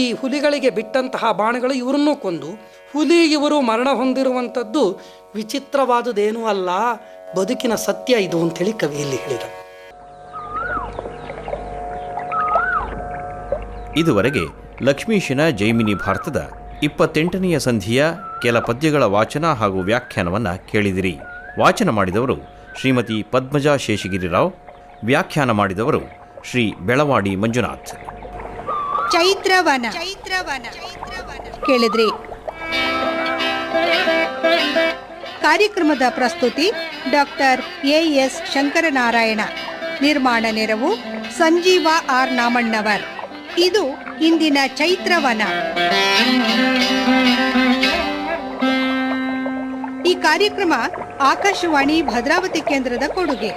ಈ ಹುಲಿಗಳಿಗೆ ಬಿಟ್ಟಂತಹ ಬಾಣಗಳು ಇವರನ್ನೂ ಕೊಂದು ಹುಲಿ ಇವರು ಮರಣ ಹೊಂದಿರುವಂಥದ್ದು ವಿಚಿತ್ರವಾದುದೇನೂ ಅಲ್ಲ, ಬದುಕಿನ ಸತ್ಯ ಇದು ಅಂಥೇಳಿ ಕವಿಯಲ್ಲಿ ಹೇಳಿದ. ಇದುವರೆಗೆ ಲಕ್ಷ್ಮೀಶನ ಜೈಮಿನಿ ಭಾರತದ 28ನೆಯ ಸಂಧಿಯ ಕೆಲ ಪದ್ಯಗಳ ವಾಚನ ಹಾಗೂ ವ್ಯಾಖ್ಯಾನವನ್ನು ಕೇಳಿದಿರಿ. ವಾಚನ ಮಾಡಿದವರು ಶ್ರೀಮತಿ ಪದ್ಮಜಾ ಶೇಷಗಿರಿರಾವ್, ವ್ಯಾಖ್ಯಾನ ಮಾಡಿದವರು ಶ್ರೀ ಬೆಳವಾಡಿ ಮಂಜುನಾಥ್. ಚೈತ್ರವನ ಕೇಳಿದ್ರಿ. ಕಾರ್ಯಕ್ರಮದ ಪ್ರಸ್ತುತಿ ಡಾಕ್ಟರ್ ಎಎಸ್ ಶಂಕರನಾರಾಯಣ. ನಿರ್ಮಾಣ ನೆರವು ಸಂಜೀವ ಆರ್ ನಾಮಣ್ಣವರ್. ಇದು ಇಂದಿನ ಚೈತ್ರವನ. ಈ ಕಾರ್ಯಕ್ರಮ ಆಕಾಶವಾಣಿ ಭದ್ರಾವತಿ ಕೇಂದ್ರದ ಕೊಡುಗೆ.